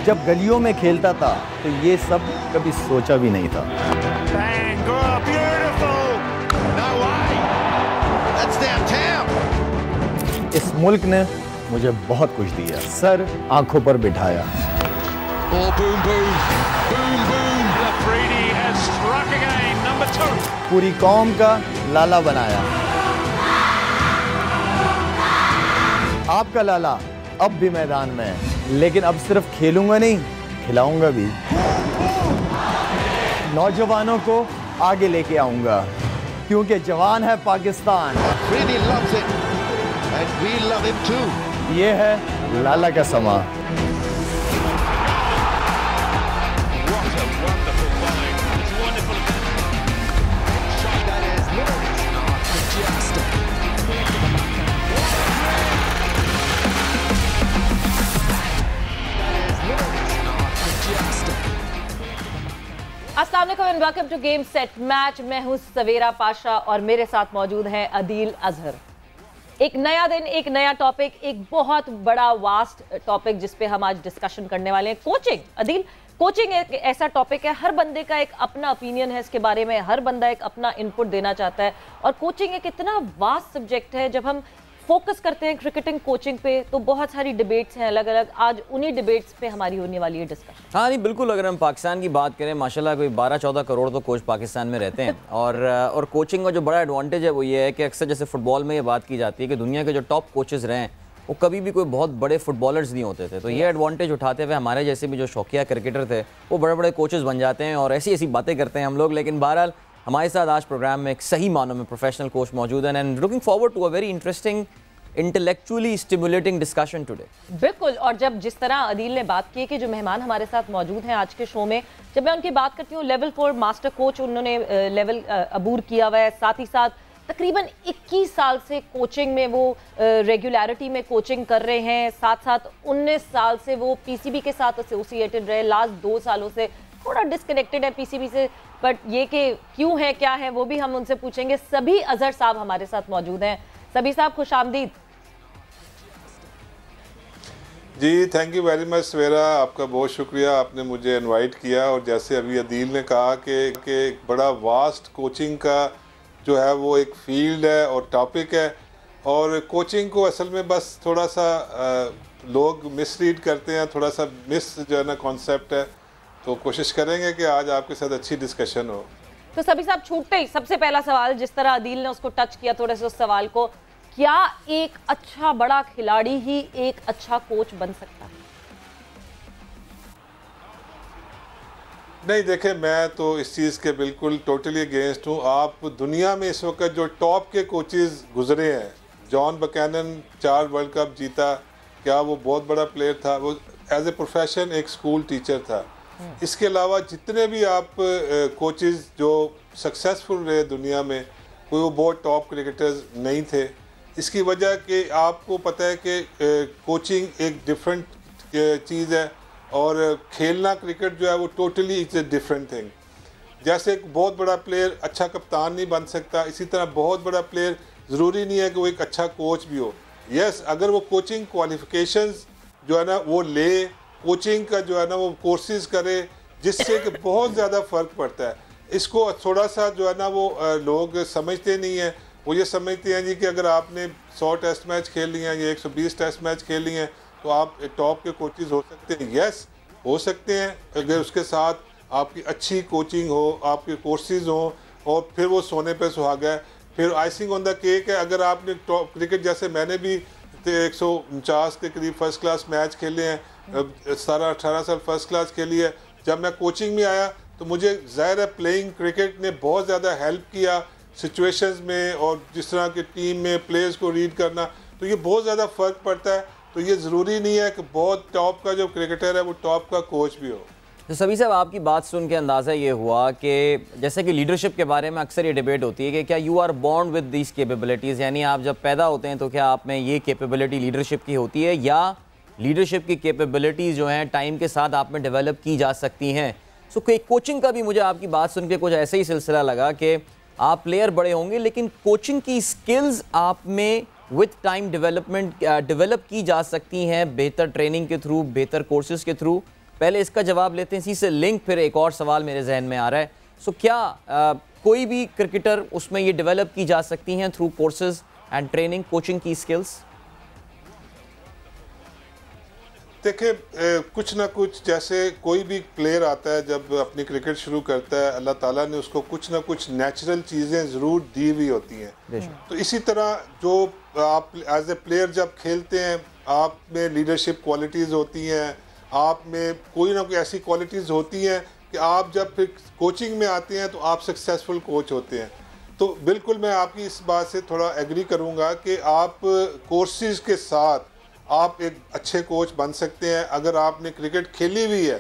जब गलियों में खेलता था तो ये सब कभी सोचा भी नहीं था। इस मुल्क ने मुझे बहुत कुछ दिया, सर आंखों पर बिठाया। पूरी कौम का लाला बनाया। आपका लाला अब भी मैदान में है, लेकिन अब सिर्फ खेलूंगा नहीं, खिलाऊंगा भी। नौजवानों को आगे लेके आऊंगा, क्योंकि जवान है पाकिस्तान। ये है लाला का समा। अस्सलाम वालेकुम and welcome to game set match. मैं हूं सवेरा पाशा और मेरे साथ मौजूद हैं अदील अजहर। एक नया दिन, एक नया टॉपिक, एक बहुत बड़ा वास्ट टॉपिक जिस पे हम आज डिस्कशन करने वाले हैं। कोचिंग। अदील, कोचिंग एक ऐसा टॉपिक है, हर बंदे का एक अपना ओपिनियन है इसके बारे में, हर बंदा एक अपना इनपुट देना चाहता है। और कोचिंग एक इतना वास्ट सब्जेक्ट है। जब हम फोकस करते हैं क्रिकेटिंग कोचिंग पे तो बहुत सारी डिबेट्स हैं अलग अलग। आज उन्हीं डिबेट्स पे हमारी होने वाली है डिस्कशन। हाँ नहीं बिल्कुल, अगर हम पाकिस्तान की बात करें माशाल्लाह कोई 12-14 करोड़ तो कोच पाकिस्तान में रहते हैं। और कोचिंग का जो बड़ा एडवांटेज है वो ये है कि अक्सर जैसे फुटबॉल में ये बात की जाती है कि दुनिया के जो टॉप कोचेज़ रहे हैं वो कभी भी कोई बहुत बड़े फुटबॉलर्स नहीं होते थे। तो ये एडवांटेज उठाते हुए हमारे जैसे भी जो शौकिया क्रिकेटर थे वो बड़े बड़े कोचेज़ बन जाते हैं और ऐसी ऐसी बातें करते हैं हम लोग। लेकिन बहरहाल हमारे साथ आज प्रोग्राम में एक सही मानों में प्रोफेशनल कोच मौजूद है and looking forward to a very interesting intellectually stimulating discussion today. बिल्कुल। और जब जिस तरह अदील ने बात की कि जो मेहमान हमारे साथ मौजूद हैं आज के शो में, जब मैं उनकी बात करती हूँ, लेवल 4 मास्टर कोच उन्होंने लेवल अबूर किया हुआ है, साथ ही साथ तकरीबन 21 साल से कोचिंग में वो रेगुलरिटी में कोचिंग कर रहे हैं, साथ साथ 19 साल से वो पीसीबी के साथ एसोसिएटेड रहे। लास्ट 2 सालों से थोड़ा डिस्कनेक्टेड है पीसीबी से, बट ये कि क्यों है क्या है वो भी हम उनसे पूछेंगे। सभी अजहर साहब हमारे साथ मौजूद हैं। सभी साहब खुश आमदीद। जी थैंक यू वेरी मच सवेरा, आपका बहुत शुक्रिया, आपने मुझे इनवाइट किया। और जैसे अभी अदील ने कहा कि बड़ा वास्ट कोचिंग का जो है वो एक फील्ड है और टॉपिक है। और कोचिंग को असल में बस थोड़ा सा लोग मिसरीड करते हैं, थोड़ा सा मिस जो है ना कॉन्सेप्ट है। तो कोशिश करेंगे कि आज आपके साथ अच्छी डिस्कशन हो। तो सभी साहब छूटते ही सबसे पहला सवाल, जिस तरह अदील ने उसको टच किया थोड़े से उस सवाल को, क्या एक अच्छा बड़ा खिलाड़ी ही एक अच्छा कोच बन सकता है? नहीं देखें, मैं तो इस चीज़ के बिल्कुल टोटली अगेंस्ट हूँ। आप दुनिया में इस वक्त जो टॉप के कोचेज़ गुजरे हैं, जॉन बकैनन 4 वर्ल्ड कप जीता, क्या वो बहुत बड़ा प्लेयर था? वो एज ए प्रोफेशन एक स्कूल टीचर था। इसके अलावा जितने भी आप कोचेज़ जो सक्सेसफुल रहे दुनिया में, कोई वो बहुत टॉप क्रिकेटर्स नहीं थे। इसकी वजह कि आपको पता है कि कोचिंग एक डिफरेंट चीज़ है और खेलना क्रिकेट जो है वो totally it's a different thing. जैसे एक बहुत बड़ा प्लेयर अच्छा कप्तान नहीं बन सकता, इसी तरह बहुत बड़ा प्लेयर ज़रूरी नहीं है कि वो एक अच्छा कोच भी हो। यस, अगर वो कोचिंग क्वालिफिकेशंस जो है ना वो ले, कोचिंग का जो है ना वो कोर्सेज करे, जिससे कि बहुत ज़्यादा फ़र्क पड़ता है। इसको थोड़ा सा जो है ना वो लोग समझते नहीं हैं। वो ये समझते हैं जी कि अगर आपने 100 टेस्ट मैच खेल लिए हैं या 120 टेस्ट मैच खेल लिए हैं तो आप टॉप के कोचेज़ हो सकते हैं। यस, हो सकते हैं, अगर उसके साथ आपकी अच्छी कोचिंग हो, आपके कोर्सेज हों और फिर वो सोने पे सुहागा है। फिर आइसिंग ऑन द केक है, अगर आपने टॉप क्रिकेट, जैसे मैंने भी 149 के करीब फर्स्ट क्लास मैच खेले हैं, 17-18 साल फर्स्ट क्लास खेली है। जब मैं कोचिंग में आया तो मुझे ज़ाहिर है प्लेइंग क्रिकेट ने बहुत ज़्यादा हेल्प किया सिचुएशंस में, और जिस तरह की टीम में प्लेयर्स को रीड करना, तो ये बहुत ज़्यादा फ़र्क पड़ता है। तो ये ज़रूरी नहीं है कि बहुत टॉप का जो क्रिकेटर है वो टॉप का कोच भी हो। तो सभी साहब आपकी बात सुन के अंदाज़ा ये हुआ कि जैसे कि लीडरशिप के बारे में अक्सर ये डिबेट होती है कि क्या you are born with these capabilities, यानी आप जब पैदा होते हैं तो क्या आप में ये कैपेबिलिटी लीडरशिप की होती है, या लीडरशिप की कैपेबिलिटीज़ जो हैं टाइम के साथ आप में डेवलप की जा सकती हैं। सो कोचिंग का भी मुझे आपकी बात सुन के कुछ ऐसा ही सिलसिला लगा कि आप प्लेयर बड़े होंगे लेकिन कोचिंग की स्किल्स आप में विद टाइम डेवलप की जा सकती हैं, बेहतर ट्रेनिंग के थ्रू, बेहतर कोर्सेज के थ्रू। पहले इसका जवाब लेते हैं, इसी से लिंक फिर एक और सवाल मेरे जहन में आ रहा है। सो क्या कोई भी क्रिकेटर उसमें ये डेवलप की जा सकती हैं through courses and training, coaching की स्किल्स? देखिए कुछ ना कुछ, जैसे कोई भी प्लेयर आता है जब अपनी क्रिकेट शुरू करता है, अल्लाह ताला ने उसको कुछ ना कुछ नेचुरल चीज़ें ज़रूर दी हुई होती हैं। तो इसी तरह जो आप एज ए प्लेयर जब खेलते हैं, आप में लीडरशिप क्वालिटीज़ होती हैं, आप में कोई ना कोई ऐसी क्वालिटीज़ होती हैं कि आप जब फिर कोचिंग में आते हैं तो आप सक्सेसफुल कोच होते हैं। तो बिल्कुल मैं आपकी इस बात से थोड़ा एग्री करूँगा कि आप कोर्सेज के साथ आप एक अच्छे कोच बन सकते हैं। अगर आपने क्रिकेट खेली हुई है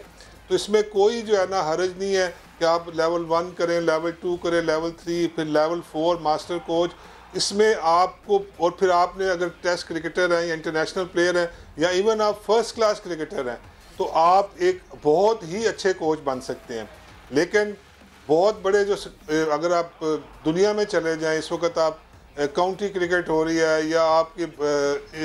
तो इसमें कोई जो है ना हर्ज नहीं है कि आप लेवल 1 करें, लेवल 2 करें, लेवल 3, फिर लेवल 4 मास्टर कोच। इसमें आपको, और फिर आपने अगर टेस्ट क्रिकेटर हैं या इंटरनेशनल प्लेयर हैं या इवन आप फर्स्ट क्लास क्रिकेटर हैं तो आप एक बहुत ही अच्छे कोच बन सकते हैं। लेकिन बहुत बड़े जो, अगर आप दुनिया में चले जाएं, इस वक्त आप काउंटी क्रिकेट हो रही है या आपकी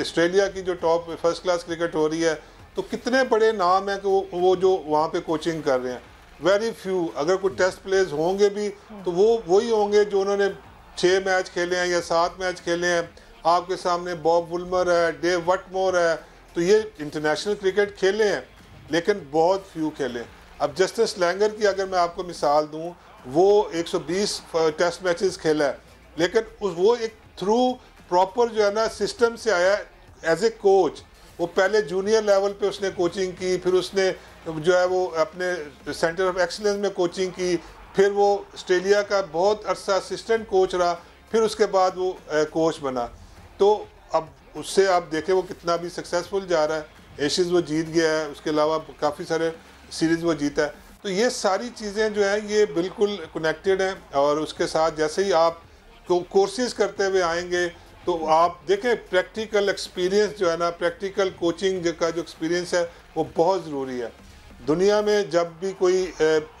ऑस्ट्रेलिया की जो टॉप फर्स्ट क्लास क्रिकेट हो रही है, तो कितने बड़े नाम हैं कि वो जो वहाँ पे कोचिंग कर रहे हैं। वेरी फ्यू, अगर कोई टेस्ट प्लेयर्स होंगे भी तो वो वही होंगे जो उन्होंने 6 मैच खेले हैं या 7 मैच खेले हैं। आपके सामने बॉब वुल्मर है, डेव वटमोर है, तो ये इंटरनेशनल क्रिकेट खेले हैं लेकिन बहुत फ्यू खेले। अब जस्टिस लैंगर की अगर मैं आपको मिसाल दूँ, वो 120 टेस्ट मैचेस खेला है, लेकिन वो एक थ्रू प्रॉपर जो है ना सिस्टम से आया एज ए कोच। वो पहले जूनियर लेवल पे उसने कोचिंग की, फिर उसने जो है वो अपने सेंटर ऑफ एक्सीलेंस में कोचिंग की, फिर वो ऑस्ट्रेलिया का बहुत अरसा असिस्टेंट कोच रहा, फिर उसके बाद वो कोच बना। तो अब उससे आप देखें वो कितना भी सक्सेसफुल जा रहा है। एशियज वो जीत गया है, उसके अलावा काफ़ी सारे सीरीज़ वो जीता है। तो ये सारी चीज़ें जो हैं ये बिल्कुल कनेक्टेड हैं, और उसके साथ जैसे ही आप कोर्सेज करते हुए आएंगे तो आप देखें प्रैक्टिकल एक्सपीरियंस जो है ना, प्रैक्टिकल कोचिंग का जो एक्सपीरियंस है वो बहुत ज़रूरी है। दुनिया में जब भी कोई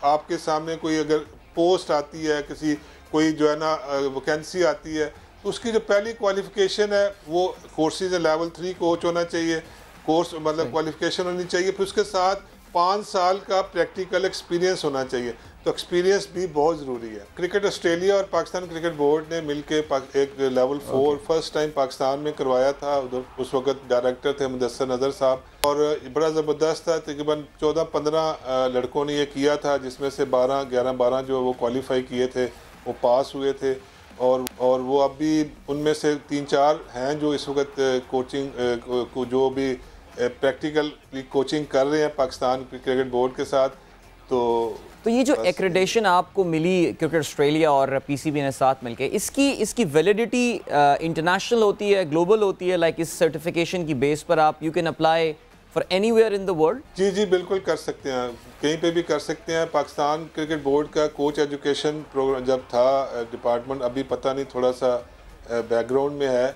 आपके सामने कोई अगर पोस्ट आती है, किसी कोई जो है ना वैकेंसी आती है, तो उसकी जो पहली क्वालिफ़िकेशन है वो कोर्सेज लेवल 3 कोच होना चाहिए, कोर्स मतलब क्वालिफ़िकेशन होनी चाहिए, फिर उसके साथ 5 साल का प्रैक्टिकल एक्सपीरियंस होना चाहिए। तो एक्सपीरियंस भी बहुत ज़रूरी है। क्रिकेट ऑस्ट्रेलिया और पाकिस्तान क्रिकेट बोर्ड ने मिलकर एक लेवल 4 फर्स्ट टाइम पाकिस्तान में करवाया था। उधर उस वक्त डायरेक्टर थे मुदस्सर नज़र साहब, और बड़ा ज़बरदस्त था। तकरीबन 14-15 लड़कों ने ये किया था, जिसमें से 11-12 जो वो क्वालिफाई किए थे, वो पास हुए थे, और वो अभी उनमें से 3-4 हैं जो इस वक्त कोचिंग को जो भी प्रैक्टिकल कोचिंग कर रहे हैं पाकिस्तान क्रिकेट बोर्ड के साथ। तो ये जो एक्रेडिटेशन आपको मिली क्रिकेट ऑस्ट्रेलिया और पीसीबी ने साथ मिलके, इसकी वैलिडिटी इंटरनेशनल होती है, ग्लोबल होती है? लाइक इस सर्टिफिकेशन की बेस पर आप you can apply for anywhere in the world? जी बिल्कुल कर सकते हैं, कहीं पे भी कर सकते हैं। पाकिस्तान क्रिकेट बोर्ड का कोच एजुकेशन प्रोग्राम जब था डिपार्टमेंट, अभी पता नहीं थोड़ा सा बैकग्राउंड में है,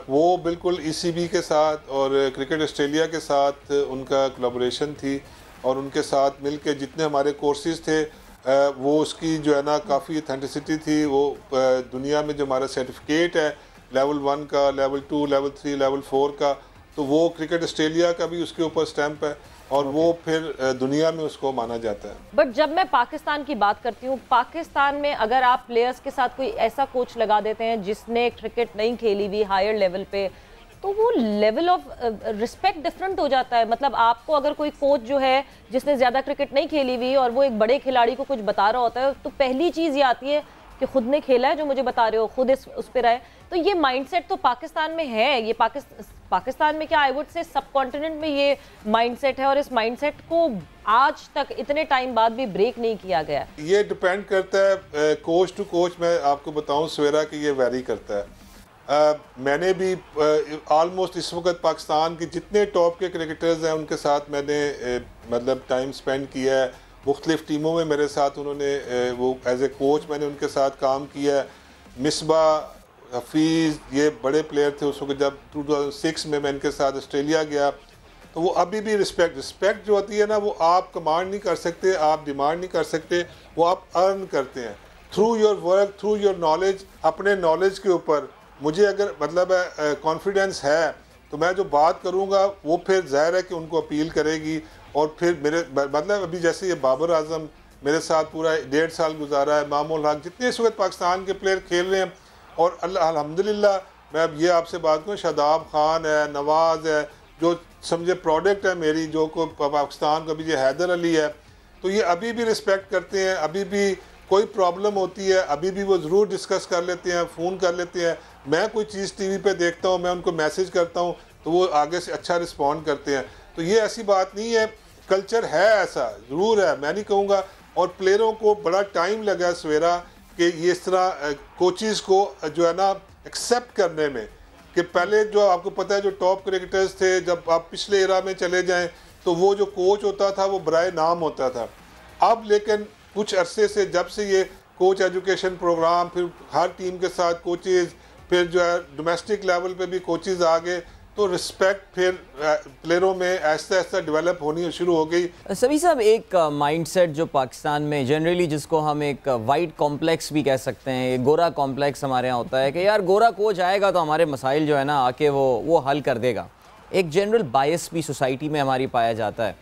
वो बिल्कुल ECB के साथ और क्रिकेट ऑस्ट्रेलिया के साथ उनका कोलैबोरेशन थी, और उनके साथ मिलके जितने हमारे कोर्सेज थे वो उसकी जो है ना काफ़ी ऑथेंटिसिटी थी। वो दुनिया में जो हमारा सर्टिफिकेट है लेवल 1 का, लेवल 2, लेवल 3, लेवल 4 का, तो वो क्रिकेट ऑस्ट्रेलिया का भी उसके ऊपर स्टैंप है, और वो फिर दुनिया में उसको माना जाता है। बट जब मैं पाकिस्तान की बात करती हूँ, पाकिस्तान में अगर आप प्लेयर्स के साथ कोई ऐसा कोच लगा देते हैं जिसने क्रिकेट नहीं खेली हुई हायर लेवल पे, तो वो लेवल ऑफ रिस्पेक्ट डिफरेंट हो जाता है। मतलब आपको अगर कोई कोच जो है जिसने ज़्यादा क्रिकेट नहीं खेली हुई और वो एक बड़े खिलाड़ी को कुछ बता रहा होता है, तो पहली चीज़ ये आती है कि खुद ने खेला है जो मुझे बता रहे हो, खुद उस पर आए। तो ये माइंडसेट तो पाकिस्तान में है, ये पाकिस्तान में क्या आई वुड से सब कॉन्टिनेंट में ये माइंडसेट है, और इस माइंडसेट को आज तक इतने टाइम बाद भी ब्रेक नहीं किया गया। ये डिपेंड करता है कोच टू कोच। मैं आपको बताऊं सवेरा कि ये वेरी करता है। मैंने भी ऑलमोस्ट इस वक्त पाकिस्तान के जितने टॉप के क्रिकेटर्स हैं उनके साथ मैंने मतलब टाइम स्पेंड किया है। मुख्तलिफ टीमों में मेरे साथ उन्होंने वो एज ए कोच मैंने उनके साथ काम किया है। मिसबा, हफीज़, ये बड़े प्लेयर थे उस वक्त। जब 2006 में मैं इनके साथ ऑस्ट्रेलिया गया, तो वो अभी भी रिस्पेक्ट जो होती है ना, वो आप कमांड नहीं कर सकते, आप डिमांड नहीं कर सकते, वो आप अर्न करते हैं through your work, through your knowledge. अपने नॉलेज के ऊपर मुझे अगर मतलब कॉन्फिडेंस है तो मैं जो बात करूंगा वो फिर ज़ाहिर है कि उनको अपील करेगी, और फिर मेरे मतलब अभी जैसे ये बाबर आजम मेरे साथ पूरा 1.5 साल गुजारा है, मामूल हक, जितने इस वक्त पाकिस्तान के प्लेयर खेल रहे हैं, और अल्हम्दुलिल्लाह मैं अब ये आपसे बात करूँ, शादाब खान है, नवाज़ है, जो समझे प्रोडक्ट है मेरी, जो को पाकिस्तान का भी ये हैदर अली है, तो ये अभी भी रिस्पेक्ट करते हैं, अभी भी कोई प्रॉब्लम होती है अभी भी वो ज़रूर डिस्कस कर लेते हैं, फ़ोन कर लेते हैं। मैं कोई चीज़ टीवी पे देखता हूँ, मैं उनको मैसेज करता हूँ तो वो आगे से अच्छा रिस्पॉन्ड करते हैं। तो ये ऐसी बात नहीं है, कल्चर है ऐसा, ज़रूर है, मैं नहीं कहूँगा। और प्लेयरों को बड़ा टाइम लगा सवेरा कि ये इस तरह कोचेज़ को जो है ना एक्सेप्ट करने में, कि पहले जो आपको पता है जो टॉप क्रिकेटर्स थे, जब आप पिछले एरा में चले जाएं तो वो जो कोच होता था वो बराए नाम होता था। अब लेकिन कुछ अरसे से जब से ये कोच एजुकेशन प्रोग्राम, फिर हर टीम के साथ कोचेज़, फिर जो है डोमेस्टिक लेवल पे भी कोचेज़ आ गए, तो रिस्पेक्ट फिर प्लेयरों में ऐसा ऐसा डेवलप होनी शुरू हो गई। सभी साहब, एक माइंडसेट जो पाकिस्तान में जनरली, जिसको हम एक वाइट कॉम्प्लेक्स भी कह सकते हैं, गोरा कॉम्प्लेक्स हमारे यहाँ होता है कि यार गोरा कोच आएगा तो हमारे मसाइल जो है ना आके वो हल कर देगा। एक जनरल बायस भी सोसाइटी में हमारी पाया जाता है।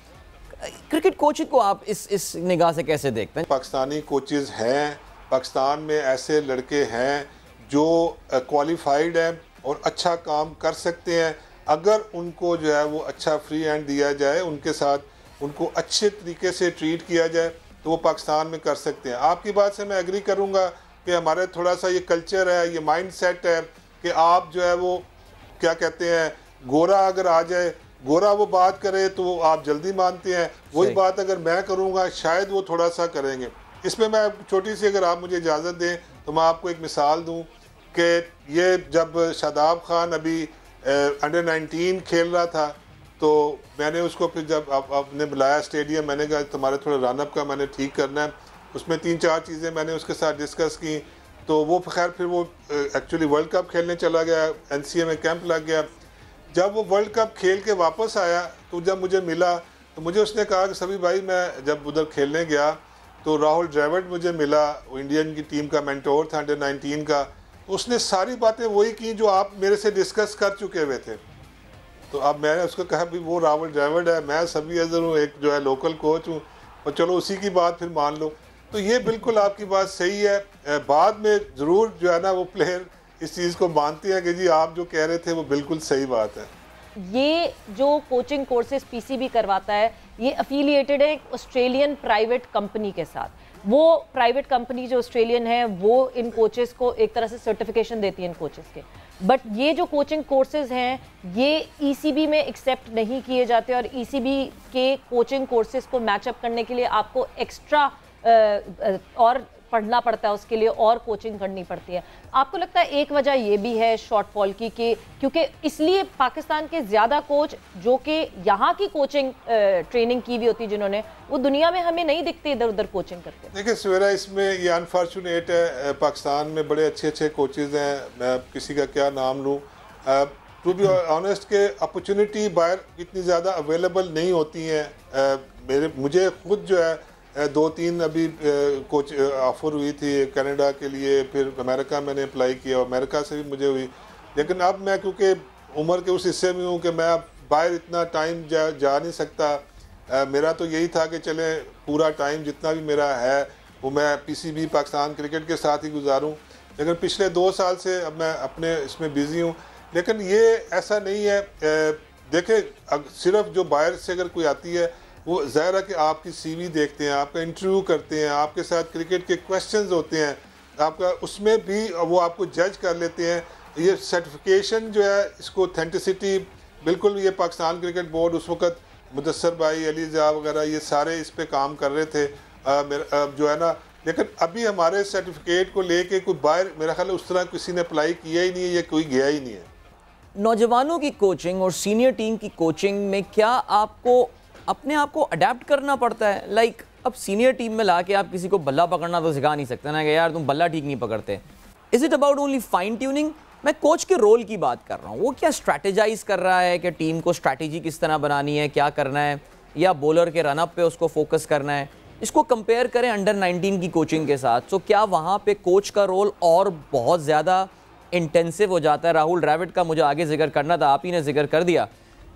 क्रिकेट कोचिंग को आप इस निगाह से कैसे देखते हैं? पाकिस्तानी कोचेज़ हैं, पाकिस्तान में ऐसे लड़के हैं जो क्वालिफाइड हैं और अच्छा काम कर सकते हैं। अगर उनको जो है वो अच्छा फ्री हैंड दिया जाए, उनके साथ उनको अच्छे तरीके से ट्रीट किया जाए, तो वो पाकिस्तान में कर सकते हैं। आपकी बात से मैं एग्री करूँगा कि हमारे थोड़ा सा ये कल्चर है, ये माइंड सेट है कि आप जो है वो क्या कहते हैं, गोरा अगर आ जाए, गोरा वो बात करे तो आप जल्दी मानते हैं, वही बात अगर मैं करूँगा शायद वो थोड़ा सा करेंगे। इसमें मैं छोटी सी, अगर आप मुझे इजाज़त दें तो मैं आपको एक मिसाल दूँ कि ये जब शादाब खान अभी अंडर 19 खेल रहा था, तो मैंने उसको फिर जब आपने बुलाया स्टेडियम, मैंने कहा तुम्हारे थोड़ा रनअप का मैंने ठीक करना है। उसमें 3-4 चीज़ें मैंने उसके साथ डिस्कस की, तो वो खैर फिर वो एक्चुअली वर्ल्ड कप खेलने चला गया, NCA में कैंप लग गया। जब वो वर्ल्ड कप खेल के वापस आया तो जब मुझे मिला तो मुझे उसने कहा कि सभी भाई, मैं जब उधर खेलने गया तो राहुल द्रविड़ मुझे मिला, वो इंडियन की टीम का मेंटोर था अंडर 19 का। उसने सारी बातें वही की जो आप मेरे से डिस्कस कर चुके हुए थे। तो अब मैंने उसको कहा भी वो राहुल द्रविड़ है, मैं सभी अजहर हूँ, एक जो है लोकल कोच हूँ, और चलो उसी की बात फिर मान लो। तो ये बिल्कुल आपकी बात सही है। बाद में ज़रूर जो है ना वो प्लेयर इस चीज़ को मानते हैं कि जी आप जो कह रहे थे वो बिल्कुल सही बात है। ये जो कोचिंग कोर्सेज PCB करवाता है, ये अफिलिएटेड है ऑस्ट्रेलियन प्राइवेट कंपनी के साथ। वो प्राइवेट कंपनी जो ऑस्ट्रेलियन है वो इन कोचेस को एक तरह से सर्टिफिकेशन देती है इन कोचेस के। बट ये जो कोचिंग कोर्सेज हैं ये ECB में एक्सेप्ट नहीं किए जाते, और ECB के कोचिंग कोर्सेज को मैचअप करने के लिए आपको एक्स्ट्रा और पढ़ना पड़ता है, उसके लिए और कोचिंग करनी पड़ती है। आपको लगता है एक वजह ये भी है शॉर्टफॉल की, कि क्योंकि इसलिए पाकिस्तान के ज़्यादा कोच जो कि यहाँ की कोचिंग ट्रेनिंग की हुई होती जिन्होंने, वो दुनिया में हमें नहीं दिखते इधर उधर कोचिंग करते? देखिए सवेरा, इसमें ये अनफॉर्चुनेट है, पाकिस्तान में बड़े अच्छे अच्छे कोचेज़ हैं, मैं किसी का क्या नाम लूँ, टू बी ऑनेस्ट के अपॉर्चुनिटी बाहर इतनी ज़्यादा अवेलेबल नहीं होती हैं। मुझे खुद जो है 2-3 अभी कोच ऑफ़र हुई थी कनाडा के लिए, फिर अमेरिका मैंने अप्लाई किया, अमेरिका से भी मुझे हुई। लेकिन अब मैं क्योंकि उम्र के उस हिस्से में हूँ कि मैं अब बाहर इतना टाइम जा नहीं सकता। मेरा तो यही था कि चले पूरा टाइम जितना भी मेरा है वो मैं PCB पाकिस्तान क्रिकेट के साथ ही गुजारूँ। लेकिन पिछले 2 साल से अब मैं अपने इसमें बिज़ी हूँ। लेकिन ये ऐसा नहीं है, देखें सिर्फ जो बाहर से अगर कोई आती है वो ज़ाहिर है कि आपकी CV देखते हैं, आपका इंटरव्यू करते हैं, आपके साथ क्रिकेट के क्वेश्चंस होते हैं आपका, उसमें भी वो आपको जज कर लेते हैं। ये सर्टिफिकेशन जो है, इसको ऑथेंटिसिटी बिल्कुल, ये पाकिस्तान क्रिकेट बोर्ड उस वक्त मुदस्सर भाई, अली ज़ा वगैरह ये सारे इस पे काम कर रहे थे जो है ना। लेकिन अभी हमारे सर्टिफिकेट को लेके कोई बाहर मेरा ख्याल उस तरह किसी ने अप्लाई किया ही नहीं है, या कोई गया ही नहीं है। नौजवानों की कोचिंग और सीनियर टीम की कोचिंग में क्या आपको अपने आप को अडेप्ट करना पड़ता है? लाइक अब सीनियर टीम में ला के आप किसी को बल्ला पकड़ना तो सिखा नहीं सकते ना कि यार तुम बल्ला ठीक नहीं पकड़ते। Is it about only fine tuning? मैं कोच के रोल की बात कर रहा हूँ। वो क्या स्ट्रैटेजाइज कर रहा है कि टीम को स्ट्रैटेजी किस तरह बनानी है, क्या करना है, या बॉलर के रनअप पे उसको फोकस करना है? इसको कंपेयर करें अंडर 19 की कोचिंग के साथ, तो क्या वहाँ पे कोच का रोल और बहुत ज़्यादा इंटेंसिव हो जाता है? राहुल द्रविड़ का मुझे आगे जिक्र करना था, आप ही ने जिक्र कर दिया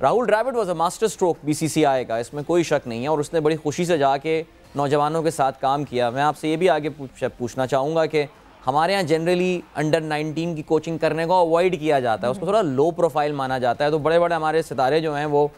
Rahul Dravid was a master stroke BCCI का, इसमें कोई शक नहीं है, और उसने बड़ी खुशी से जाके नौजवानों के साथ काम किया। मैं आपसे ये भी आगे पूछना चाहूँगा कि हमारे यहाँ जनरली अंडर 19 की कोचिंग करने को अवॉइड किया जाता है, उसको थोड़ा लो प्रोफाइल माना जाता है, तो बड़े बड़े हमारे सितारे जो हैं वो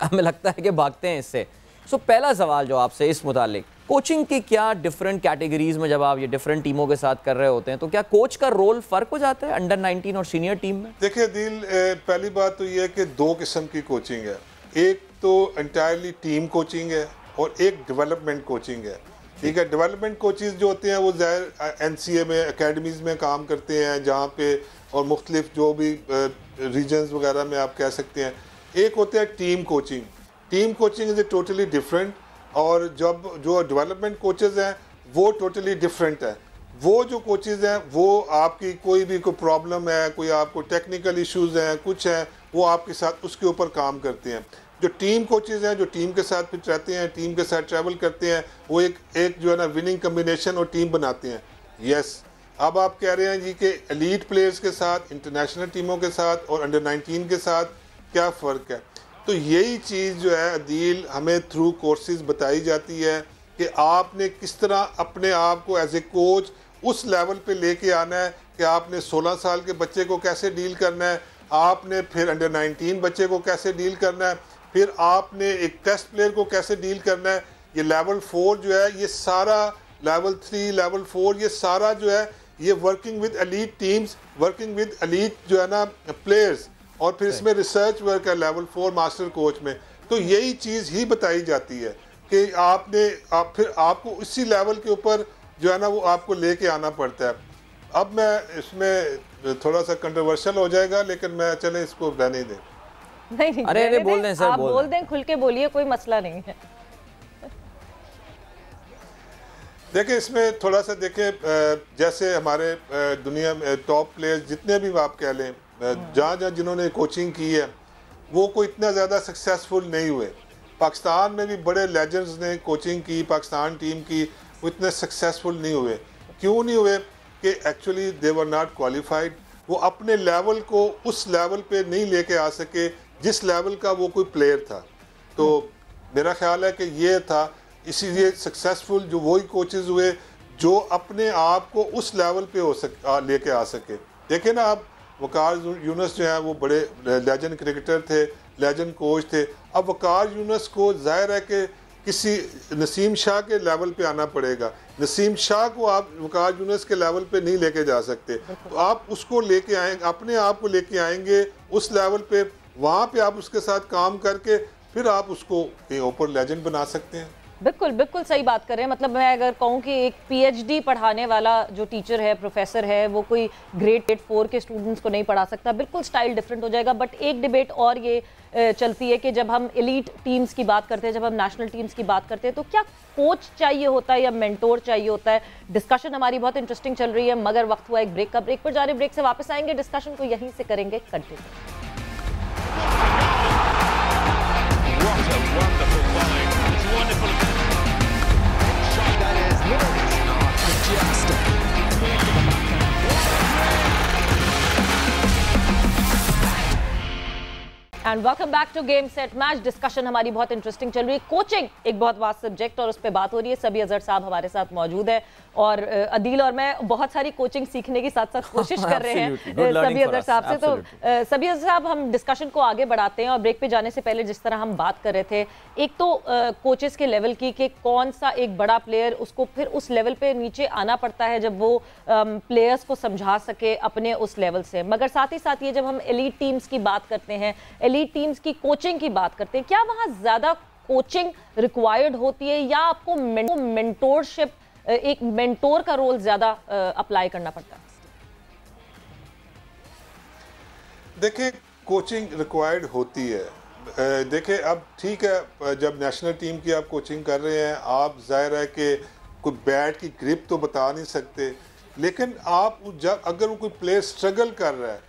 हमें लगता है कि भागते हैं इससे। सो पहला सवाल जो आपसे इस मुतालिक, कोचिंग की क्या डिफरेंट कैटेगरीज में जब आप ये डिफरेंट टीमों के साथ कर रहे होते हैं तो क्या कोच का रोल फ़र्क हो जाता है अंडर 19 और सीनियर टीम में? देखिए दिल, पहली बात तो ये है कि दो किस्म की कोचिंग है। एक तो एंटायरली टीम कोचिंग है और एक डेवलपमेंट कोचिंग है। ठीक है, डेवलपमेंट कोचेज जो होते हैं वो ज़ाहिर NCA में अकेडमीज़ में काम करते हैं जहाँ पे, और मुख्तलिफ जो भी रीजन्स वगैरह में आप कह सकते हैं। एक होता है team coaching. Team coaching is a totally different, और जब जो डेवलपमेंट कोचेज़ हैं वो टोटली डिफरेंट है। वो जो कोचेज़ हैं वो आपकी कोई भी कोई प्रॉब्लम है, कोई आपको टेक्निकल इश्यूज़ हैं, कुछ हैं, वो आपके साथ उसके ऊपर काम करते हैं। जो टीम कोचेज़ हैं, जो टीम के साथ फिर रहते हैं, टीम के साथ ट्रैवल करते हैं, वो एक जो है ना विनिंग कम्बिनेशन और टीम बनाते हैं। यस, अब आप कह रहे हैं जी कि एलीट प्लेयर्स के साथ, इंटरनेशनल टीमों के साथ और अंडर 19 के साथ क्या फ़र्क है, तो यही चीज़ जो है अदील हमें थ्रू कोर्सेज बताई जाती है कि आपने किस तरह अपने आप को एज ए कोच उस लेवल पे लेके आना है कि आपने 16 साल के बच्चे को कैसे डील करना है, आपने फिर अंडर 19 बच्चे को कैसे डील करना है, फिर आपने एक टेस्ट प्लेयर को कैसे डील करना है। ये लेवल 4 जो है, ये सारा लेवल 3, लेवल 4, ये सारा जो है ये working with elite teams, working with elite जो है ना प्लेयर्स, और फिर इसमें रिसर्च वर्क है लेवल 4 मास्टर कोच में। तो यही चीज़ ही बताई जाती है कि फिर आपको इसी लेवल के ऊपर जो है ना वो आपको लेके आना पड़ता है। अब मैं इसमें थोड़ा सा कंट्रोवर्शियल हो जाएगा, लेकिन मैं चले इसको रहने दें। नहीं, अरे बोल दें सर, आप बोल दें, खुल के बोलिए, कोई मसला नहीं है। देखिए इसमें थोड़ा सा देखें, जैसे हमारे दुनिया में टॉप प्लेयर्स जितने भी आप कह लें, जहाँ जिन्होंने कोचिंग की है वो कोई इतना ज़्यादा सक्सेसफुल नहीं हुए। पाकिस्तान में भी बड़े लेजेंड्स ने कोचिंग की पाकिस्तान टीम की, वो इतने सक्सेसफुल नहीं हुए। क्यों नहीं हुए? कि actually they were not qualified. वो अपने लेवल को उस लेवल पे नहीं लेके आ सके जिस लेवल का वो कोई प्लेयर था। तो मेरा ख्याल है कि ये था, इसीलिए सक्सेसफुल जो वही कोचेज़ हुए जो अपने आप को उस लेवल पे लेके आ सके। देखें ना, आप वकार यूनुस जो है वो बड़े लेजेंड क्रिकेटर थे, लेजेंड कोच थे। अब वकार यूनुस को जाहिर है कि किसी नसीम शाह के लेवल पे आना पड़ेगा। नसीम शाह को आप वकार यूनुस के लेवल पे नहीं लेके जा सकते, तो आप उसको लेके आएंगे, अपने आप को लेके आएंगे उस लेवल पे, वहाँ पे आप उसके साथ काम करके फिर आप उसको कहीं ऊपर लेजेंड बना सकते हैं। बिल्कुल बिल्कुल सही बात कर रहे हैं। मतलब मैं अगर कहूँ कि एक PhD पढ़ाने वाला जो टीचर है, प्रोफेसर है, वो कोई ग्रेड 4 के स्टूडेंट्स को नहीं पढ़ा सकता। बिल्कुल स्टाइल डिफरेंट हो जाएगा। बट एक डिबेट और ये चलती है कि जब हम एलीट टीम्स की बात करते हैं, जब हम नेशनल टीम्स की बात करते हैं, तो क्या कोच चाहिए होता है या मेंटोर चाहिए होता है? डिस्कशन हमारी बहुत इंटरेस्टिंग चल रही है, मगर वक्त हुआ एक ब्रेक का। ब्रेक पर जा रहे, ब्रेक से वापस आएंगे, डिस्कशन को यहीं से करेंगे continue. And welcome back to game set match. Discussion हमारी बहुत इंटरेस्टिंग चल रही है। कोचिंग एक बहुत वास्ट सब्जेक्ट और उस पर बात हो रही है। सबी अजहर साहब हमारे साथ मौजूद है और अदील और मैं बहुत सारी कोचिंग सीखने की साथ साथ कोशिश कर रहे हैं सबी अजहर साहब से। तो सबी अजहर साहब, हम डिस्कशन को आगे बढ़ाते हैं और ब्रेक पे जाने से पहले जिस तरह हम बात कर रहे थे, एक तो कोचेस के लेवल की कि कौन सा एक बड़ा प्लेयर उसको फिर उस लेवल पे नीचे आना पड़ता है जब वो प्लेयर्स को समझा सके अपने उस लेवल से। मगर साथ ही साथ ये जब हम एलीट टीम्स की बात करते हैं, एलीट टीम्स की कोचिंग की बात करते हैं, क्या वहां ज्यादा कोचिंग रिक्वायर्ड होती है या आपको मेंटोरशिप, एक मेंटोर का रोल ज्यादा अप्लाई करना पड़ता है? देखिए, कोचिंग रिक्वायर्ड होती है। देखिए, अब ठीक है, जब नेशनल टीम की आप कोचिंग कर रहे हैं, आप जाहिर है कि कोई बैट की ग्रिप तो बता नहीं सकते, लेकिन आप जब अगर वो कोई प्लेयर स्ट्रगल कर रहा है,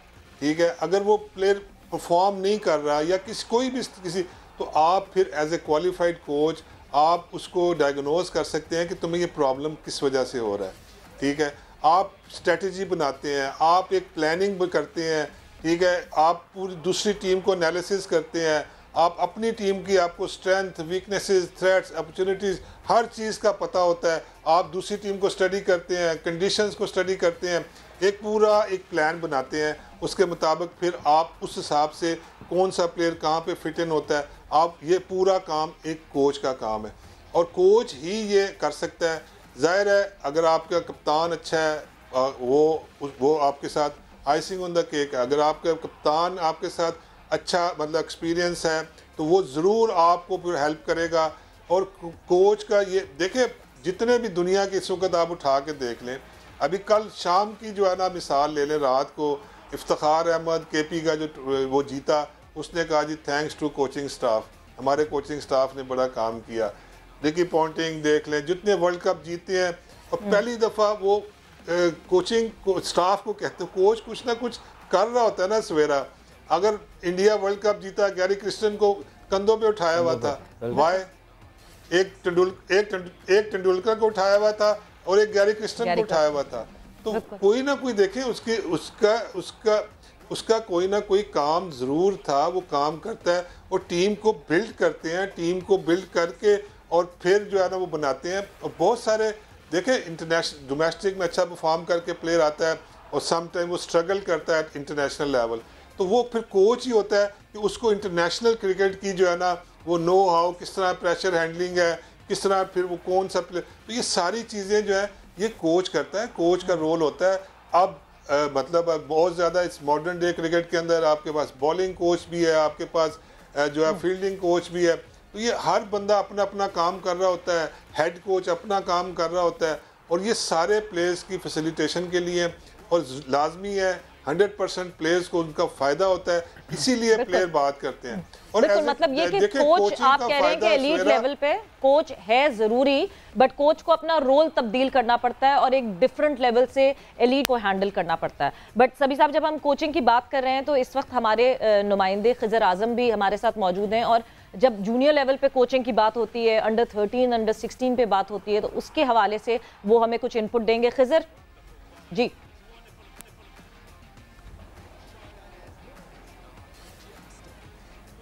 ठीक है, अगर वो प्लेयर परफॉर्म नहीं कर रहा या किसी, तो आप फिर एज ए क्वालिफाइड कोच आप उसको डायग्नोज कर सकते हैं कि तुम्हें ये प्रॉब्लम किस वजह से हो रहा है। ठीक है, आप स्ट्रेटजी बनाते हैं, आप एक प्लानिंग भी करते हैं ठीक है, आप पूरी दूसरी टीम को एनालिसिस करते हैं, आप अपनी टीम की, आपको स्ट्रेंथ, वीकनेसेस, थ्रेट्स, अपॉर्चुनिटीज़, हर चीज़ का पता होता है। आप दूसरी टीम को स्टडी करते हैं, कंडीशंस को स्टडी करते हैं, एक पूरा एक प्लान बनाते हैं, उसके मुताबिक फिर आप उस हिसाब से कौन सा प्लेयर कहाँ पे फिट इन होता है। आप ये पूरा काम एक कोच का काम है और कोच ही ये कर सकता है। जाहिर है अगर आपका कप्तान अच्छा है, वो आपके साथ आइसिंग ऑन द केक है। अगर आपका कप्तान आपके साथ अच्छा मतलब एक्सपीरियंस है तो वो ज़रूर आपको फिर हेल्प करेगा। और कोच का ये देखें, जितने भी दुनिया के इस वक्त आप उठा के देख लें, अभी कल शाम की जो है ना मिसाल ले लें, रात को इफ्तिखार अहमद KP का जो वो जीता, उसने कहा जी थैंक्स टू कोचिंग स्टाफ, हमारे कोचिंग स्टाफ ने बड़ा काम किया। रिकी पॉन्टिंग देख लें, जितने वर्ल्ड कप जीते हैं और पहली दफ़ा वो कोचिंग स्टाफ को कहते हैं कोच कुछ ना कुछ कर रहा होता है ना सवेरा। अगर इंडिया वर्ल्ड कप जीता, गैरी क्रिस्टन को कंधों पे उठाया हुआ था, वाई एक तेंदुलकर को उठाया हुआ था और एक गैरी क्रिस्टन को उठाया हुआ था। तो कोई ना कोई देखें उसका कोई ना कोई काम ज़रूर था, वो काम करता है और टीम को बिल्ड करते हैं, टीम को बिल्ड करके और फिर जो है ना वो बनाते हैं। और बहुत सारे देखें इंटरनेशनल डोमेस्टिक में अच्छा परफॉर्म करके प्लेयर आता है और सम टाइम वो स्ट्रगल करता है इंटरनेशनल लेवल, तो वो फिर कोच ही होता है कि उसको इंटरनेशनल क्रिकेट की जो है ना वो नो हाउ, किस तरह प्रेशर हैंडलिंग है, किस तरह फिर वो कौन सा प्लेयर, तो ये सारी चीज़ें जो है ये कोच करता है, कोच का रोल होता है। अब मतलब बहुत ज़्यादा इस मॉडर्न डे क्रिकेट के अंदर आपके पास बॉलिंग कोच भी है, आपके पास जो है फील्डिंग कोच भी है, तो ये हर बंदा अपना अपना काम कर रहा होता है, हेड कोच अपना काम कर रहा होता है और ये सारे प्लेयर्स की फैसिलिटेशन के लिए और लाजमी है 100% प्लेयर्स को उनका फ़ायदा होता है, इसीलिए प्लेयर बात करते हैं। और मतलब ये कि कोच आप कह रहे हैं कि एलीट लेवल पे कोच है ज़रूरी, बट कोच को अपना रोल तब्दील करना पड़ता है और एक डिफरेंट लेवल से एलीट को हैंडल करना पड़ता है। बट सभी साहब, जब हम कोचिंग की बात कर रहे हैं तो इस वक्त हमारे नुमाइंदे खिजर आजम भी हमारे साथ मौजूद हैं और जब जूनियर लेवल पे कोचिंग की बात होती है, अंडर 13, अंडर 16 पे बात होती है, तो उसके हवाले से वो हमें कुछ इनपुट देंगे। खिजर जी।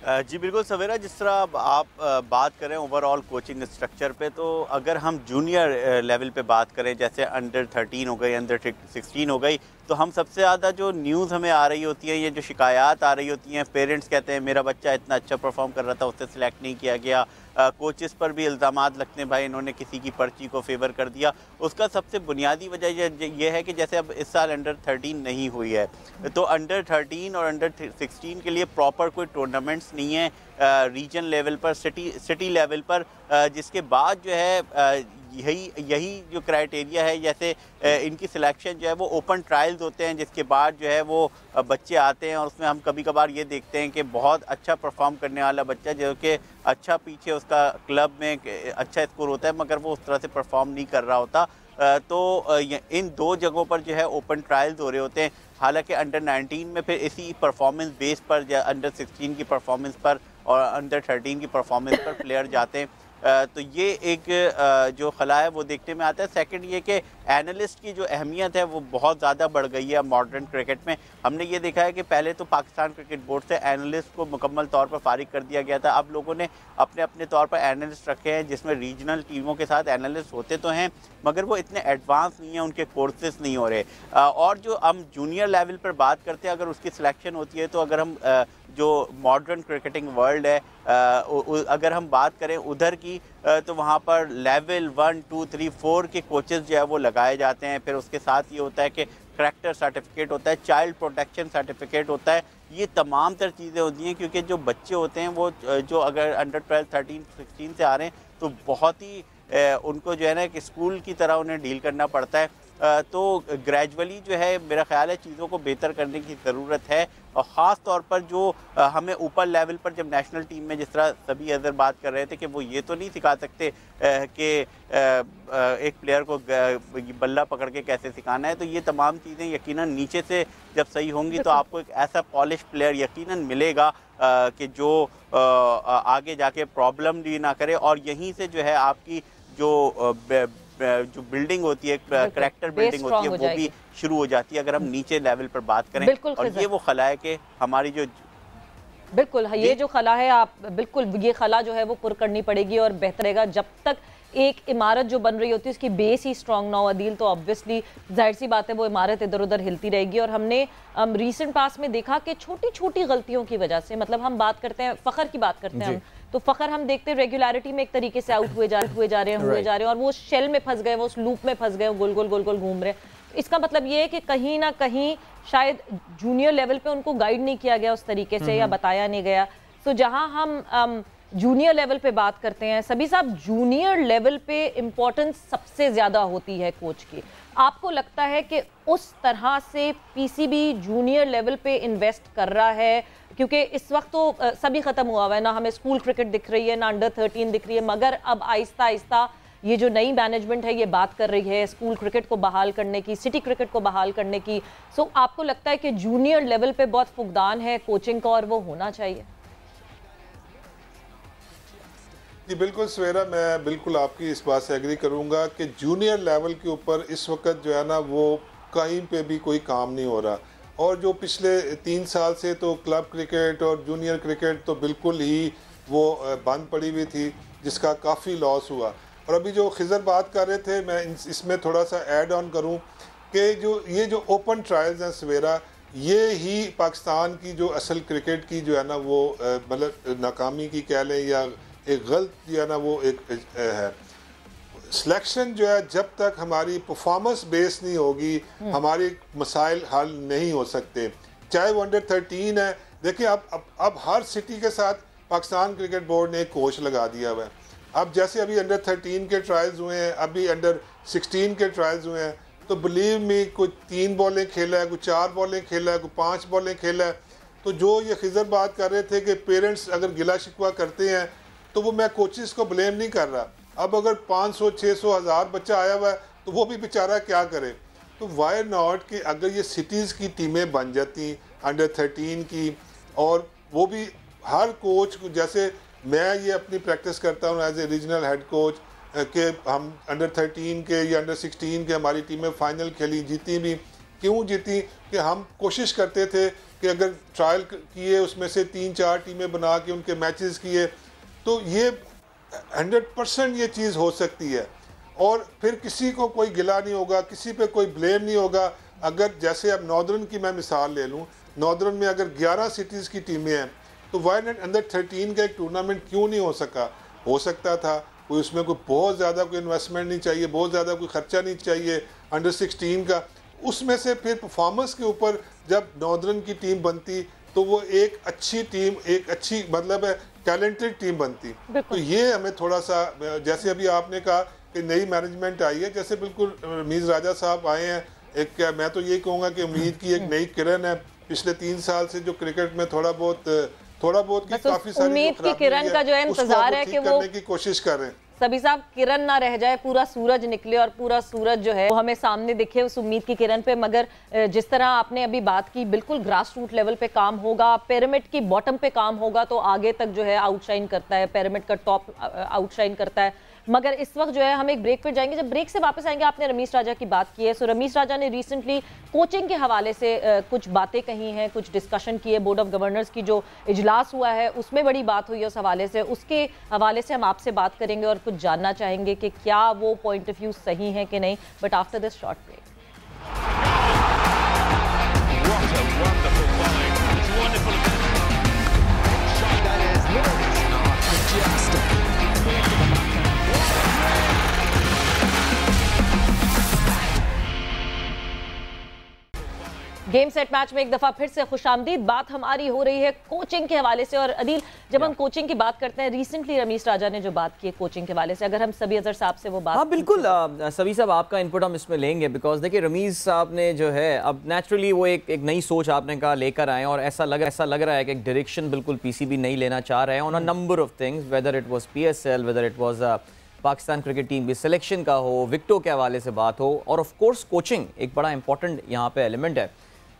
जी बिल्कुल सवेरा, जिस तरह आप बात करें ओवरऑल कोचिंग स्ट्रक्चर पे, तो अगर हम जूनियर लेवल पे बात करें, जैसे अंडर 13 हो गई, अंडर 16 हो गई, तो हम सबसे ज़्यादा जो न्यूज़ हमें आ रही होती है, ये जो शिकायत आ रही होती हैं, पेरेंट्स कहते हैं मेरा बच्चा इतना अच्छा परफॉर्म कर रहा था, उससे सिलेक्ट नहीं किया गया, कोचेस पर भी इल्ज़ामात लगते हैं भाई इन्होंने किसी की पर्ची को फेवर कर दिया। उसका सबसे बुनियादी वजह यह है कि जैसे अब इस साल अंडर 13 नहीं हुई है, तो अंडर 13 और अंडर 16 के लिए प्रॉपर कोई टूर्नामेंट्स नहीं है रीजन लेवल पर, सिटी लेवल पर, जिसके बाद जो है यही जो क्राइटेरिया है, जैसे इनकी सिलेक्शन जो है वो ओपन ट्रायल्स होते हैं, जिसके बाद जो है वो बच्चे आते हैं और उसमें हम कभी कभार ये देखते हैं कि बहुत अच्छा परफॉर्म करने वाला बच्चा जो कि अच्छा पीछे उसका क्लब में अच्छा स्कोर होता है मगर वो उस तरह से परफॉर्म नहीं कर रहा होता, तो इन दो जगहों पर जो है ओपन ट्रायल्स हो रहे होते हैं। हालांकि अंडर 19 में फिर इसी परफॉर्मेंस बेस पर या अंडर 16 की परफॉर्मेंस पर और अंडर 13 की परफॉर्मेंस पर प्लेयर जाते हैं, तो ये एक जो खला है वो देखने में आता है। सेकंड ये कि एनालिस्ट की जो अहमियत है वो बहुत ज़्यादा बढ़ गई है मॉडर्न क्रिकेट में। हमने ये देखा है कि पहले तो पाकिस्तान क्रिकेट बोर्ड से एनालिस्ट को मुकम्मल तौर पर फारिग कर दिया गया था, अब लोगों ने अपने अपने तौर पर एनालिस्ट रखे हैं, जिसमें रीजनल टीमों के साथ एनालिस्ट होते तो हैं मगर वो इतने एडवांस नहीं है, उनके कोर्सेज नहीं हो रहे। और जो हम जूनियर लेवल पर बात करते हैं, अगर उसकी सिलेक्शन होती है, तो अगर हम जो मॉडर्न क्रिकेटिंग वर्ल्ड है अगर हम बात करें उधर की, तो वहाँ पर लेवल 1, 2, 3, 4 के कोचेस जो है वो लगाए जाते हैं। फिर उसके साथ ये होता है कि करैक्टर सर्टिफिकेट होता है, चाइल्ड प्रोटेक्शन सर्टिफिकेट होता है, ये तमाम तर चीज़ें होती हैं, क्योंकि जो बच्चे होते हैं वो जो अगर अंडर 12, 13, 16 से आ रहे हैं तो बहुत ही उनको जो है ना एक स्कूल की तरह उन्हें डील करना पड़ता है। तो ग्रेजुअली जो है मेरा ख्याल है चीज़ों को बेहतर करने की ज़रूरत है, और ख़ास तौर पर जो हमें ऊपर लेवल पर जब नेशनल टीम में जिस तरह सभी अदर बात कर रहे थे कि वो ये तो नहीं सिखा सकते कि एक प्लेयर को बल्ला पकड़ के कैसे सिखाना है, तो ये तमाम चीज़ें यकीनन नीचे से जब सही होंगी तो आपको एक ऐसा पॉलिश प्लेयर यकीनन मिलेगा कि जो आगे जाके प्रॉब्लम भी ना करे, और यहीं से जो है आपकी जो जो बिल्डिंग होती है, करैक्टर बिल्डिंग होती है, वो भी शुरू हो जाती है अगर हम नीचे लेवल पर बात करें। और ये वो खला है कि हमारी जो बिल्कुल ये जो खला है, आप बिल्कुल ये खला जो है वो पुर करनी पड़ेगी और बेहतर रहेगा। जब तक एक इमारत जो बन रही होती है उसकी बेस ही स्ट्रॉन्ग ना हो अदील, तो ऑब्वियसली जाहिर सी बात है वो इमारत इधर उधर हिलती रहेगी। और हमने रीसेंट पास में देखा कि छोटी छोटी गलतियों की वजह से, मतलब हम बात करते हैं फ़खर की बात करते हैं हम, तो फ़खर हम देखते हैं रेगुलरिटी में एक तरीके से आउट हुए जा रहे हैं और वो शेल में फंस गए, वो उस लूप में फंस गए, गोल गोल घूम रहे हैं। इसका मतलब ये है कि कहीं ना कहीं शायद जूनियर लेवल पे उनको गाइड नहीं किया गया उस तरीके से या बताया नहीं गया। तो जहां हम जूनियर लेवल पे बात करते हैं, सभी साहब जूनियर लेवल पे इम्पोर्टेंस सबसे ज़्यादा होती है कोच की। आपको लगता है कि उस तरह से पीसीबी जूनियर लेवल पे इन्वेस्ट कर रहा है? क्योंकि इस वक्त तो सभी ख़त्म हुआ हुआ है ना, हमें स्कूल क्रिकेट दिख रही है ना अंडर 13 दिख रही है, मगर अब आहिस्ता आहिस्ता ये जो नई मैनेजमेंट है ये बात कर रही है स्कूल क्रिकेट को बहाल करने की, सिटी क्रिकेट को बहाल करने की। सो आपको लगता है कि जूनियर लेवल पे बहुत फुकदान है कोचिंग का और वो होना चाहिए? जी बिल्कुल सवेरा, मैं बिल्कुल आपकी इस बात से एग्री करूंगा कि जूनियर लेवल के ऊपर इस वक्त जो है ना वो कहीं पे भी कोई काम नहीं हो रहा। और जो पिछले 3 साल से तो क्लब क्रिकेट और जूनियर क्रिकेट तो बिल्कुल ही वो बंद पड़ी हुई थी, जिसका काफ़ी लॉस हुआ। और अभी जो खिजर बात कर रहे थे, मैं इसमें थोड़ा सा ऐड ऑन करूं कि ये जो ओपन ट्रायल्स हैं सवेरा, ये ही पाकिस्तान की जो असल क्रिकेट की जो है ना वो मतलब नाकामी की कह लें या एक गलत जो है ना वो एक है। सिलेक्शन जो है जब तक हमारी परफॉर्मेंस बेस नहीं होगी, हमारे मसाइल हल नहीं हो सकते। चाहे वो अंडर 13 है, देखिए अब हर सिटी के साथ पाकिस्तान क्रिकेट बोर्ड ने एक कोच लगा दिया हुआ है। अब जैसे अभी अंडर 13 के ट्रायल्स हुए हैं, अभी अंडर 16 के ट्रायल्स हुए हैं, तो बिलीव मी कोई 3 बॉलें खेला है, कोई 4 बॉलें खेला है, कोई 5 बॉलें खेला है। तो जो ये खिजर बात कर रहे थे कि पेरेंट्स अगर गिला शिकवा करते हैं तो वो मैं कोचेस को ब्लेम नहीं कर रहा। अब अगर 500, 600, 1000 बच्चा आया हुआ है तो वो भी बेचारा क्या करे। तो वाई नॉट कि अगर ये सिटीज़ की टीमें बन जाती अंडर 13 की, और वो भी हर कोच को, जैसे मैं ये अपनी प्रैक्टिस करता हूँ as a regional head coach कि हम अंडर 13 के या अंडर 16 के हमारी टीमें फाइनल खेली, जीती भी। क्यों जीती? कि हम कोशिश करते थे कि अगर ट्रायल किए उसमें से 3-4 टीमें बना के उनके मैचेस किए, तो ये 100% ये चीज़ हो सकती है और फिर किसी को कोई गिला नहीं होगा, किसी पे कोई ब्लेम नहीं होगा। अगर जैसे अब नॉर्दर्न की मैं मिसाल ले लूँ, नॉर्दर्न में अगर 11 सिटीज़ की टीमें हैं तो वाई नॉट अंडर 13 का एक टूर्नामेंट क्यों नहीं हो सका? हो सकता था। कोई उसमें कोई बहुत ज़्यादा कोई इन्वेस्टमेंट नहीं चाहिए, बहुत ज़्यादा कोई ख़र्चा नहीं चाहिए। अंडर 16 का उसमें से फिर परफॉर्मेंस के ऊपर जब नॉर्दर्न की टीम बनती तो वो एक अच्छी टीम, एक अच्छी मतलब है टैलेंटेड टीम बनती। तो ये हमें थोड़ा सा, जैसे अभी आपने कहा कि नई मैनेजमेंट आई है, जैसे बिल्कुल रमीज़ राजा साहब आए हैं, एक मैं तो ये कहूँगा कि उम्मीद की एक नई किरण है। पिछले 3 साल से जो क्रिकेट में थोड़ा बहुत की काफ़ी सारी उम्मीद की किरण का जो है इंतजार है कि वो करने की कोशिश कर रहे हैं। सभी साहब किरण ना रह जाए, पूरा सूरज निकले और पूरा सूरज जो है वो हमें सामने दिखे उस उम्मीद की किरण पे। मगर जिस तरह आपने अभी बात की, बिल्कुल ग्रास रूट लेवल पे काम होगा, पिरामिड की बॉटम पे काम होगा तो आगे तक जो है आउटशाइन करता है, पिरामिड का टॉप आउटशाइन करता है। मगर इस वक्त जो है हम एक ब्रेक पर जाएंगे। जब ब्रेक से वापस आएंगे, आपने रमीश राजा की बात की है, सो रमीश राजा ने रिसेंटली कोचिंग के हवाले से कुछ बातें कही हैं, कुछ डिस्कशन की है। बोर्ड ऑफ गवर्नर्स की जो इजलास हुआ है उसमें बड़ी बात हुई है उस हवाले से, उसके हवाले से हम आपसे बात करेंगे और कुछ जानना चाहेंगे कि क्या वो पॉइंट ऑफ व्यू सही है कि नहीं। But after this short break. Game set match में एक दफा फिर से खुशामदीद। बात हमारी हो रही है कोचिंग के हवाले से। और अदील, जब हम कोचिंग की बात करते हैं, रिसेंटली रमीश राजा ने जो बात की है कोचिंग के हवाले से, अगर हम सभी अजहर साहब से वो बात, हाँ बिल्कुल सभी साहब आपका इनपुट हम इसमें लेंगे, बिकॉज देखिए रमीज साहब ने जो है अब नेचुरली वो एक नई सोच आपने कहा लेकर आए और ऐसा लग रहा है कि एक डायरेक्शन बिल्कुल पीसीबी नहीं लेना चाह रहे हैं on a number of things, whether it was PSL, whether it was Pakistan cricket team की सिलेक्शन का हो, विकेटों के हवाले से बात हो, और ऑफ कोर्स कोचिंग एक बड़ा इंपॉर्टेंट यहाँ पे एलिमेंट है।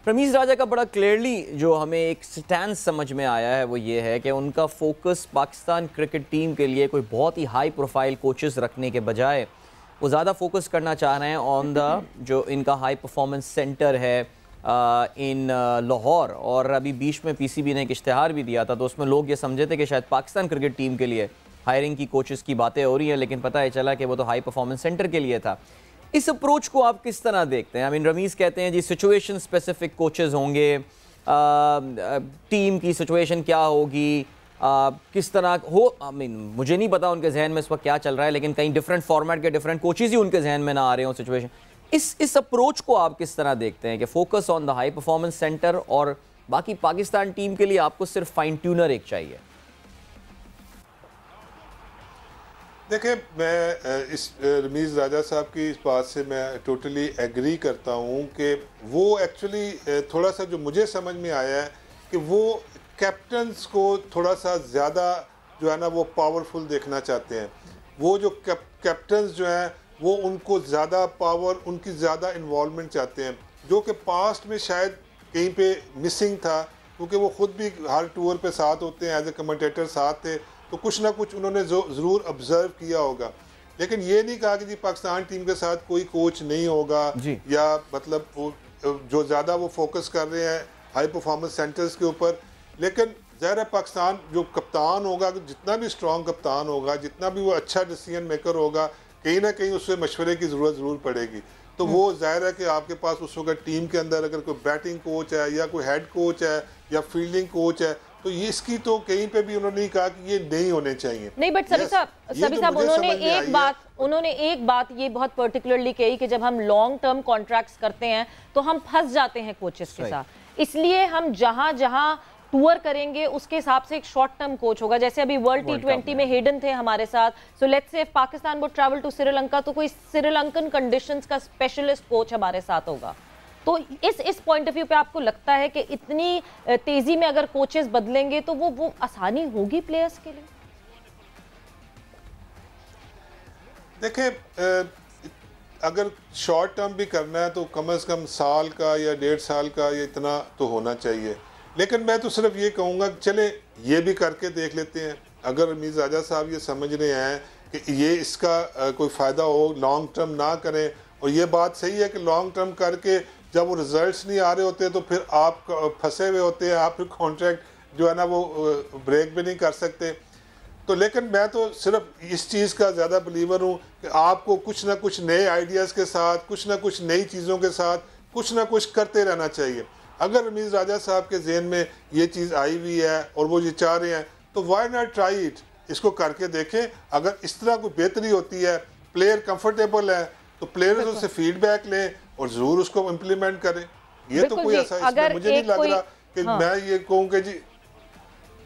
रमीज राजा का बड़ा क्लियरली जो हमें एक स्टैंड समझ में आया है वो ये है कि उनका फोकस पाकिस्तान क्रिकेट टीम के लिए कोई बहुत ही हाई प्रोफाइल कोचेस रखने के बजाय वो ज़्यादा फोकस करना चाह रहे हैं ऑन द जो इनका हाई परफॉर्मेंस सेंटर है इन लाहौर। और अभी बीच में पीसीबी ने एक इश्तिहार भी दिया था, तो उसमें लोग ये समझे थे कि शायद पाकिस्तान क्रिकेट टीम के लिए हायरिंग की कोचेस की बातें हो रही हैं, लेकिन पता है चला कि वो तो हाई परफॉर्मेंस सेंटर के लिए था। इस अप्रोच को आप किस तरह देखते हैं? आई मीन रमीज़ कहते हैं जी सिचुएशन स्पेसिफिक कोचेस होंगे, टीम की सिचुएशन क्या होगी, किस तरह हो, आई मीन मुझे नहीं पता उनके जहन में इस वक्त क्या चल रहा है, लेकिन कहीं डिफरेंट फॉर्मेट के डिफरेंट कोचेस ही उनके जहन में ना आ रहे हो सिचुएशन। इस अप्रोच को आप किस तरह देखते हैं कि focus on the high performance centre और बाकी पाकिस्तान टीम के लिए आपको सिर्फ फाइन ट्यूनर एक चाहिए? देखिए, मैं इस रमीज़ राजा साहब की इस बात से मैं टोटली एग्री करता हूँ कि वो एक्चुअली थोड़ा सा जो मुझे समझ में आया है कि वो कैप्टन्स को थोड़ा सा ज़्यादा जो है ना वो पावरफुल देखना चाहते हैं। वो जो कैप्टन्स जो हैं वो उनको ज़्यादा पावर, उनकी ज़्यादा इन्वॉल्वमेंट चाहते हैं, जो कि पास्ट में शायद कहीं पे मिसिंग था, क्योंकि वो ख़ुद भी हर टूर पे साथ होते हैं, एज ए कमेंटेटर साथ थे, तो कुछ ना कुछ उन्होंने ज़रूर ऑब्ज़र्व किया होगा। लेकिन ये नहीं कहा कि जी पाकिस्तान टीम के साथ कोई कोच नहीं होगा, या मतलब जो ज़्यादा वो फोकस कर रहे हैं हाई परफॉर्मेंस सेंटर्स के ऊपर। लेकिन ज़ाहिर है पाकिस्तान जो कप्तान होगा, जितना भी स्ट्रॉन्ग कप्तान होगा, जितना भी वो अच्छा डिसीजन मेकर होगा, कहीं ना कहीं उससे मशवरे की ज़रूरत ज़रूर पड़ेगी। तो वो ज़ाहिर है कि आपके पास उस वक्त टीम के अंदर अगर कोई बैटिंग कोच है या कोई हेड कोच है या फील्डिंग कोच है, तो ये इसकी तो कहीं पे भी उन्होंने कहा कि ये नहीं होने चाहिए। नहीं, बट सभी साहब उन्होंने एक बात ये बहुत पर्टिकुलरली कही कि जब हम लॉन्ग टर्म कॉन्ट्रैक्ट्स करते हैं तो हम फंस जाते हैं कोचेस के साथ, इसलिए हम जहां टूर करेंगे उसके हिसाब से एक शॉर्ट टर्म कोच होगा। जैसे अभी वर्ल्ड T20 में हेडन थे हमारे साथ, सो लेट्स से पाकिस्तान वो ट्रैवल टू श्रीलंका, तो कोई श्रीलंकन कंडीशंस का स्पेशलिस्ट कोच हमारे साथ होगा। तो इस पॉइंट ऑफ व्यू पे आपको लगता है कि इतनी तेजी में अगर कोचेस बदलेंगे तो वो आसानी होगी प्लेयर्स के लिए? देखें, अगर शॉर्ट टर्म भी करना है तो कम से कम साल का या 1.5 साल का ये इतना तो होना चाहिए। लेकिन मैं तो सिर्फ ये कहूँगा कि चले ये भी करके देख लेते हैं। अगर रमीज़ राजा साहब ये समझ रहे हैं कि ये इसका कोई फ़ायदा हो, लॉन्ग टर्म ना करें, और ये बात सही है कि लॉन्ग टर्म करके जब वो रिजल्ट्स नहीं आ रहे होते तो फिर आप फंसे हुए होते हैं, आप फिर कॉन्ट्रैक्ट जो है ना वो ब्रेक भी नहीं कर सकते। तो लेकिन मैं तो सिर्फ इस चीज़ का ज़्यादा बिलीवर हूँ कि आपको कुछ ना कुछ नए आइडियाज़ के साथ, कुछ ना कुछ नई चीज़ों के साथ कुछ ना कुछ करते रहना चाहिए। अगर रमीज़ राजा साहब के जहन में ये चीज़ आई हुई है और वो ये चाह रहे हैं, तो वाई नॉट ट्राई इट, इसको करके देखें। अगर इस तरह कोई बेहतरी होती है, प्लेयर कंफर्टेबल है, तो प्लेयर्स उससे फीडबैक लें और ज़रूर उसको इम्प्लीमेंट करें। ये तो कोई ऐसा इसमें मुझे नहीं लग रहा कि मैं ये कहूँ कि जी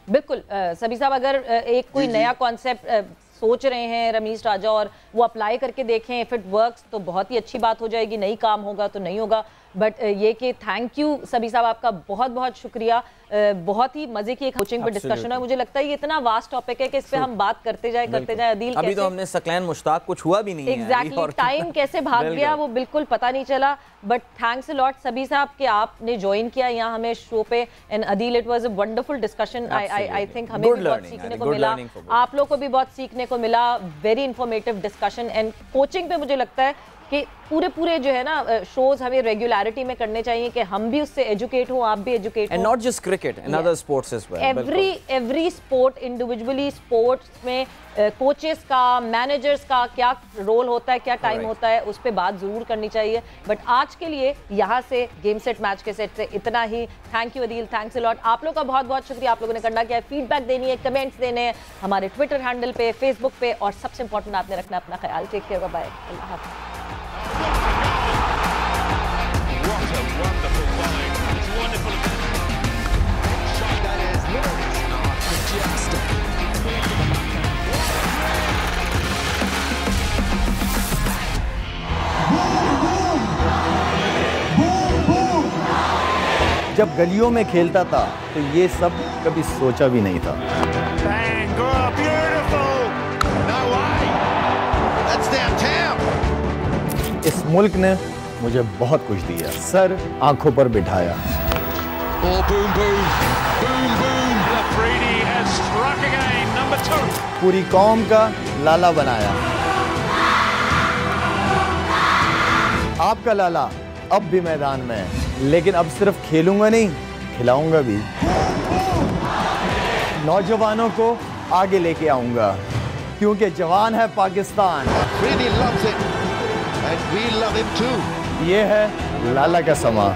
बिल्कुल सभी साहब, अगर एक कोई नया कॉन्सेप्ट सोच रहे हैं रमीज़ राजा और वो अप्लाई करके देखें, इफ इट वर्क्स तो बहुत ही अच्छी बात हो जाएगी, नहीं काम होगा तो नहीं होगा। बट ये कि थैंक यू सभी साहब, आपका बहुत बहुत शुक्रिया। बहुत ही मजे की एक कोचिंग पे डिस्कशन है। मुझे लगता है ये इतना वास्ट टॉपिक है कि इस पे हम बात करते जाए अदील, अभी तो हमने सकलैन मुश्ताक कुछ हुआ भी नहीं है। एग्जैक्टली, टाइम कैसे भाग गया वो बिल्कुल पता नहीं चला। बट थैंक्स अ लॉट सभी साहब कि आपने ज्वाइन किया यहाँ हमें शो पे। And Adeel, it was a wonderful discussion. I think हमें भी बहुत सीखने को मिला, आप लोग को भी बहुत सीखने को मिला। Very informative discussion. And coaching पे मुझे लगता है कि पूरे जो है ना शोज हमें रेगुलरिटी में करने चाहिए कि हम भी उससे एजुकेट हो, आप भी एजुकेट हो। And not just cricket, in other sports as well. Every sport individually, sports में कोचेस का, मैनेजर्स का क्या रोल होता है, क्या टाइम होता है, उस पर बात जरूर करनी चाहिए। बट आज के लिए यहाँ से गेम सेट मैच के सेट से इतना ही। Thank you Adeel, thanks a lot. आप लोग का बहुत बहुत शुक्रिया, आप लोगों ने करना क्या है, फीडबैक देनी है, कमेंट्स देने हैं हमारे ट्विटर हैंडल पे, फेसबुक पे, और सबसे इंपॉर्टेंट आपने रखना अपना ख्याल। टेक केयर, बाय, अल्लाह हाफ़िज़। What a wonderful volley. It's wonderful. Shot that is literally not majestic. जब गलियों में खेलता था तो ये सब कभी सोचा भी नहीं था। Bang, oh, beautiful. No way. That's downtown. इस मुल्क ने मुझे बहुत कुछ दिया, सर आंखों पर बिठाया। Oh, boom, boom. Boom, boom. Afridi has struck again. Number 2. पूरी कौम का लाला बनाया। आपका लाला अब भी मैदान में है, लेकिन अब सिर्फ खेलूंगा नहीं, खिलाऊंगा भी। नौजवानों को आगे लेके आऊंगा, क्योंकि जवान है Pakistan. Really loves it, and we love him too. ये है लाला का समा।